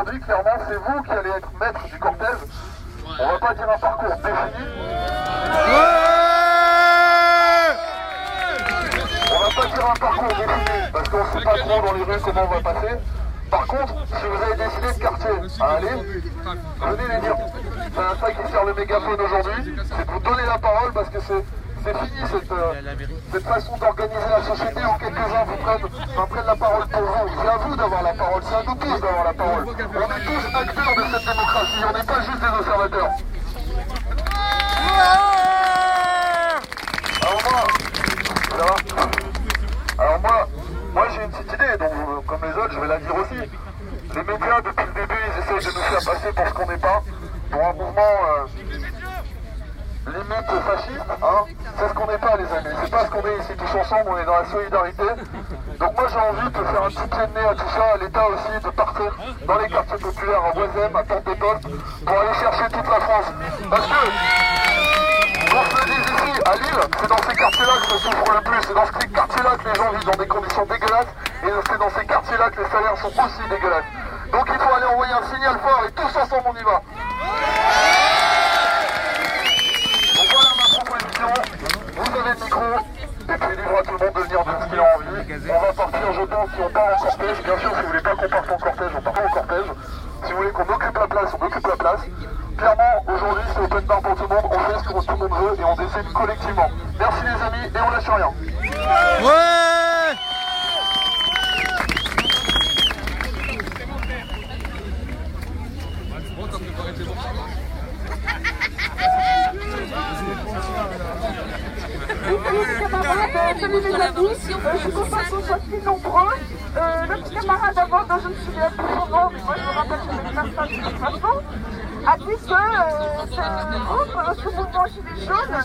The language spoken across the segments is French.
aujourd'hui, clairement, c'est vous qui allez être maître du cortège. On va pas dire un parcours défini. On va pas dire un parcours défini, parce qu'on sait pas trop dans les rues comment on va passer. Par contre, si vous avez décidé de quartier à aller, venez les dire. C'est ça qui sert le mégaphone aujourd'hui, c'est de vous donner la parole parce que c'est fini cette façon d'organiser la société où quelques-uns vous prennent la parole pour vous. C'est à vous d'avoir la parole, c'est à nous tous d'avoir la parole. On est tous acteurs de cette démocratie, on n'est pas juste des observateurs. Alors moi j'ai une petite idée, donc comme les autres je vais la dire aussi. Les médias depuis le début ils essayent de nous faire passer pour ce qu'on n'est pas, pour un mouvement limite fasciste, hein. C'est ce qu'on n'est pas les amis, c'est pas ce qu'on est ici tous ensemble, on est dans la solidarité. Donc moi j'ai envie de faire un petit pied de nez à tout ça, à l'État aussi, de partir dans les quartiers populaires, à Oisem, à Porte des Postes, pour aller chercher toute la France. Parce que on se le dit ici, à Lille, c'est dans ces quartiers-là que ça souffre le plus, c'est dans ces quartiers-là que les gens vivent dans des conditions dégueulasses, et c'est dans ces quartiers-là que les salaires sont aussi dégueulasses. Donc il faut aller envoyer un signal fort, et tous ensemble on y va. Donc voilà ma proposition, vous avez le micro, et puis libre à tout le monde de venir de ce qu'il a envie. On va partir, je pense, si on part en cortège, bien sûr si vous voulez pas qu'on parte en cortège, on part pas en cortège. Si vous voulez qu'on occupe la place, on occupe la place. Clairement, aujourd'hui, c'est open bar pour tout le monde, on fait ce que tout le monde veut et on décide collectivement. Merci les amis et on lâche rien. Ouais! Salut les camarades, salut les amis, je suis contente qu'on soit si nombreux. Le petit camarade avant, dont je me souviens plus son nom, mais moi je me rappelle que c'est personne de toute façon, a dit que ce mouvement Gilets jaunes,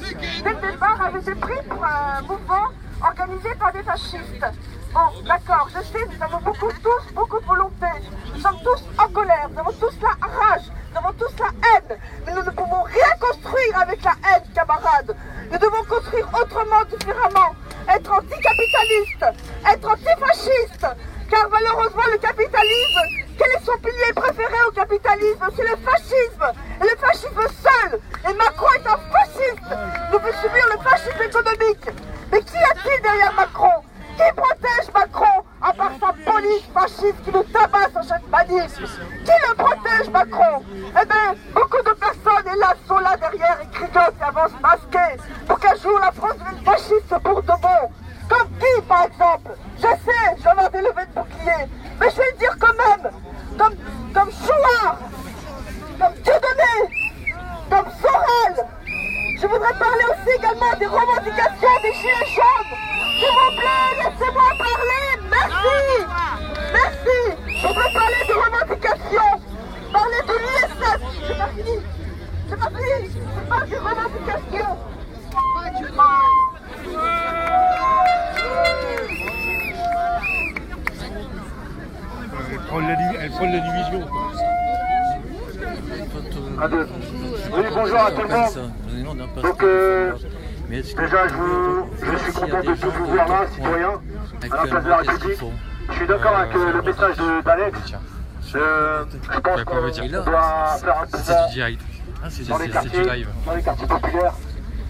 dès le départ, avait été pris pour un mouvement organisé par des fascistes. Bon, d'accord, je sais, nous avons tous beaucoup de volonté, nous sommes tous en colère, nous avons tous la rage, nous avons tous la haine, mais nous ne pouvons rien construire avec la haine, camarades. Nous devons construire autrement, différemment, être anticapitaliste, être antifasciste, car malheureusement le capitalisme, quel est son pilier préféré au capitalisme? C'est le fascisme, et le fascisme seul, et Macron est un fasciste. Nous devons subir le fascisme économique. Mais qui a-t-il derrière Macron? Qui protège Macron, à part sa police fasciste qui le tabasse à chaque manif? Qui le protège, Macron? Eh bien, beaucoup de personnes, hélas, sont là derrière et criotent et avancent masquées pour qu'un jour la France devienne fasciste pour de bon. Comme qui, par exemple? Je sais, j'en ai des levées de bouclier, mais je vais le dire quand même. Comme Chouard, comme Dieudonné, comme Sorel. Je voudrais parler aussi également des revendications des Gilets jaunes. S'il vous plaît, laissez-moi parler. Merci. Merci. Je voudrais parler des revendications. Parler de l'ISF. C'est pas fini. C'est pas fini. C'est pas des revendications. Elle prend la division. Un, deux. Oui, bonjour à tout le monde. Donc, déjà, je suis content de tous vous voir là, citoyens, à la place de la République. Je suis d'accord avec le message d'Alex. Je pense qu'on doit faire un mouvement dans les quartiers populaires.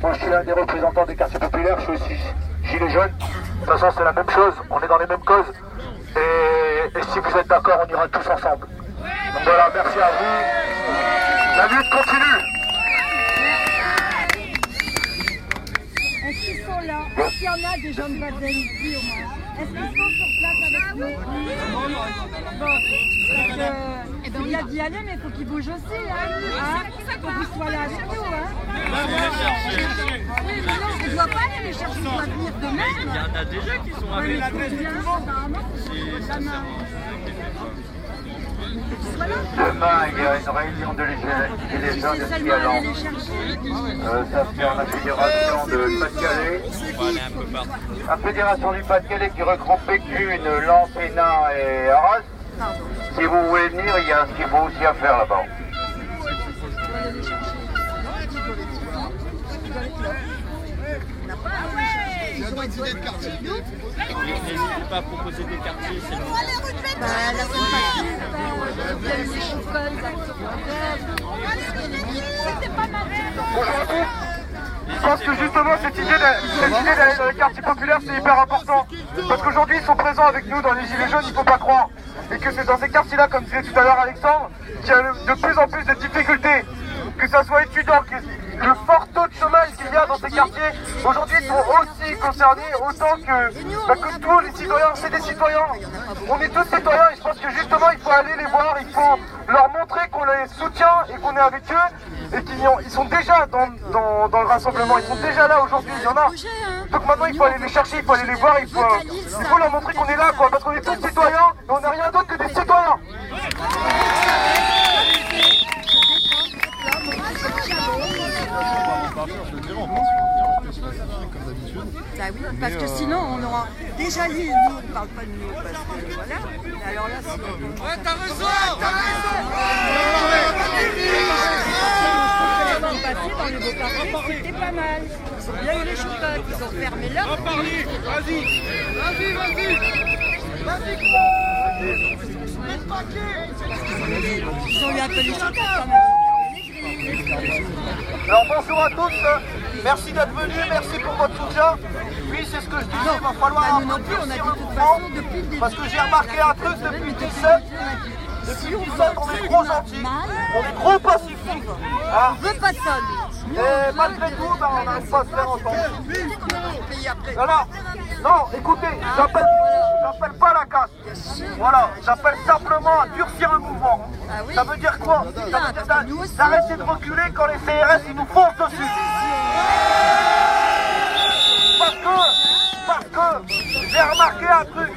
Moi, je suis l'un des représentants des quartiers populaires, je suis aussi gilet jaune. De toute façon, c'est la même chose, on est dans les mêmes causes. Et si vous êtes d'accord, on ira tous ensemble. Donc voilà, merci à vous. La lutte continue. Est-ce qu'ils sont là? Est-ce qu'il y en a des gens de Baden ici au moins? Est-ce qu'ils sont sur place avec nous? Bon, il a dit aller, mais il faut qu'ils bougent aussi, hein? Faut qu'ils soient là avec nous, hein? Oui, mais non, on ne doit pas aller les chercher, on doit venir de même. Il y en a déjà qui sont avec Demain, il y a une réunion de Gilets jaunes ici à Lens. Ça se fait en la fédération de Pas-de-Calais. La fédération du Pas-de-Calais qui regroupe Béthune, Lens, Hénin et Arras. Si vous voulez venir, il y a ce qu'il faut aussi à faire là-bas. N'hésitez pas à proposer des quartiers, c'est bon. La Bonjour à tous. Je pense que justement cette idée d'aller dans les quartiers populaires c'est hyper important. Parce qu'aujourd'hui ils sont présents avec nous dans les Gilets jaunes, il ne faut pas croire. Et que c'est dans ces quartiers-là, comme disait tout à l'heure Alexandre, qu'il y a de plus en plus de difficultés. Que ça soit étudiant, que le fort taux de chômage qu'il y a dans ces quartiers, aujourd'hui sont aussi concernés autant que tous les citoyens, c'est des citoyens. On est tous citoyens et je pense que justement il faut aller les voir, il faut leur montrer qu'on les soutient et qu'on est avec eux et qu'ils sont déjà dans le rassemblement, ils sont déjà là aujourd'hui, il y en a. Donc maintenant il faut aller les chercher, il faut aller les voir, il faut leur montrer qu'on est là quoi, parce qu'on est tous citoyens et on n'est rien d'autre que des citoyens. Bah oui, parce que sinon on aura déjà lu, nous on parle pas de nous, parce que voilà, alors là c'est... Ouais, t'as raison. Dans le Beau-Parlement, c'était pas mal. Ils ont bien eu les chocottes, ils ont fermé leur... Vas-y. Ils ont eu un peu les chocottes quand même. Alors bonjour à tous, merci d'être venus, merci pour votre soutien. Oui, c'est ce que je disais, il va falloir nous non plus, on a dit de toute façon depuis le début. parce que j'ai remarqué un truc depuis 17. Depuis 17, on est trop gentils, on est trop pacifiques. Hein. On veut pas ça, nous. Et malgré tout, on n'arrive pas à se faire entendre. Non, écoutez, j'appelle pas la casse. Voilà, j'appelle simplement à durcir le mouvement. Ça veut dire quoi? Ça veut dire d'arrêter de reculer quand les CRS ils nous foncent dessus. Parce que j'ai remarqué un truc.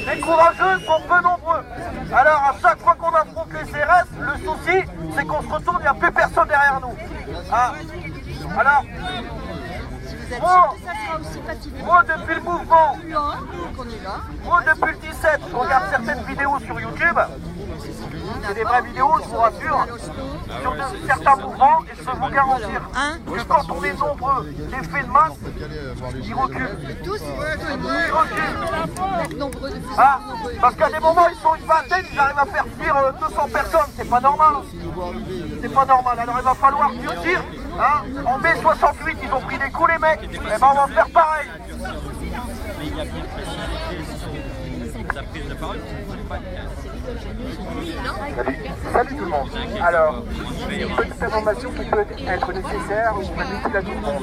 Les courageux sont peu nombreux. Alors à chaque fois qu'on affronte les CRS, le souci c'est qu'on se retourne, il n'y a plus personne derrière nous. Ah. Alors, moi depuis le mouvement, moi depuis le 17, je regarde certaines vidéos sur YouTube. C'est des vraies vidéos, je vous rassure, sur certains mouvements, et je peux vous garantir que quand on est nombreux, l'effet de masse, il recule. Il recule. Ah, parce qu'à des moments, ils sont une vingtaine, ils arrivent à faire fuir 200 personnes, c'est pas normal. C'est pas normal, alors il va falloir dire, hein, en mai 68, ils ont pris des coups les mecs, et ben on va faire pareil. Mais il y a bien précisé sa prise de parole. Salut tout le monde. Alors, une petite information qui peut être nécessaire ou même utile à tout le monde.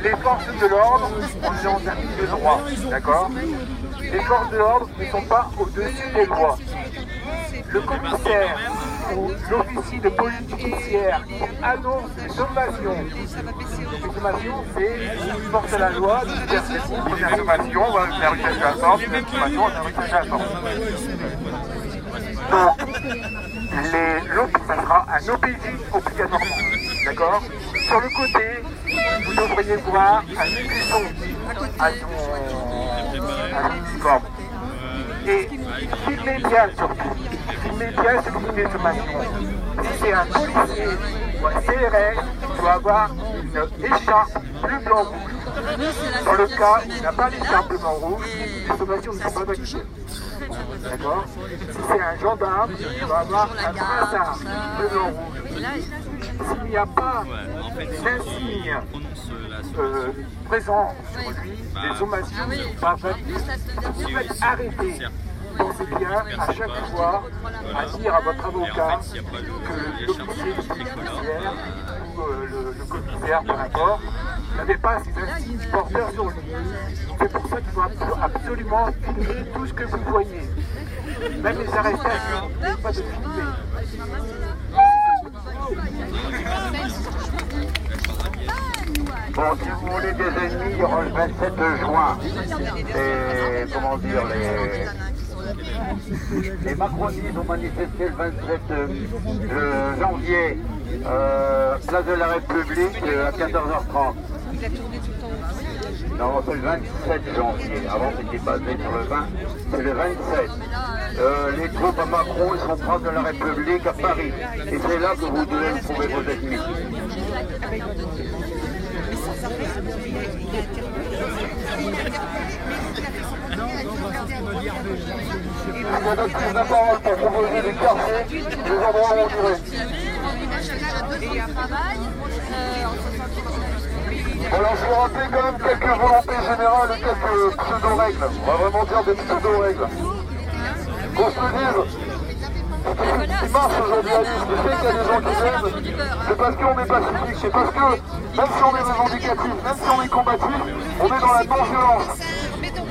Les forces de l'ordre, on est en termes de droit, d'accord? Les forces de l'ordre ne sont pas au-dessus des lois. Le commissaire ou l'officier de police judiciaire qui annonce des sommations. Les sommations, c'est une force de la loi, première sommation, on va faire une à la sorte, deuxième sommation, on va faire une à la sorte. Donc, l'autre, ça sera un OPJ obligatoirement, d'accord? Sur le côté, vous devriez voir un buisson à son uniforme. Et filmez bien surtout, filmez bien ce qui fait sommation. Si c'est un policier ou un CRS, il doit avoir une écharpe bleu blanc rouge. Dans le cas où il n'a pas d'écharpe bleu blanc rouge, les sommations ne sont pas validées. D'accord? Si c'est un gendarme, il doit avoir un brassard bleu blanc rouge. S'il n'y a pas d'insigne présent sur lui, les sommations ne sont pas validées. Si vous êtes arrêté, pensez bien à chaque fois à dire à votre avocat que l'officier de police judiciaire ou le commissaire, peu importe, n'avait pas ces insignes porteurs sur lui. C'est pour ça qu'il faut absolument filmer tout ce que vous voyez. Même les arrestations, pas de filmer. Bon, si vous voulez des ennemis, il y aura le 27 juin. Et comment dire, les macronistes ont manifesté le 27 janvier, place de la République, à 14h30. Non, c'est le 27 janvier. Avant, c'était basé sur le 20. C'est le 27. Les troupes à Macron, ils sont proches de la République à Paris. Et c'est là que vous devez trouver vos ennemis. Il y a d'autres prises de parole pour proposer des quartiers, des endroits où on irait. Alors je vais rappeler quand même quelques volontés générales et quelques pseudo-règles. On va vraiment dire des pseudo-règles. Qu'on se le dise, ce qui marche aujourd'hui à Nice, ce qui fait qu'il y a des gens qui viennent, c'est parce qu'on est pacifique, c'est parce que même si on est revendicatif, même si on est combatif, on est dans la non-violence.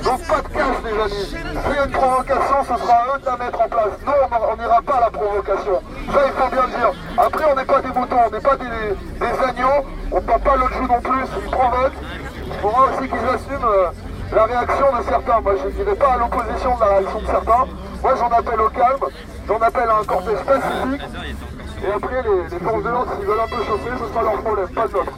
Donc pas de cash les amis. S'il y a une provocation, ce sera à eux de la mettre en place. Nous, on n'ira pas à la provocation. Ça, il faut bien le dire. Après, on n'est pas des moutons, on n'est pas des agneaux. On ne tape pas l'autre joue non plus, ils provoquent. Il faut voir aussi qu'ils assument la réaction de certains. Moi, je ne dirais pas à l'opposition de la réaction de certains. Moi, j'en appelle au calme. J'en appelle à un cortège pacifique. Et après, les forces de l'ordre, s'ils veulent un peu chauffer, ce sera leur problème, pas le nôtre.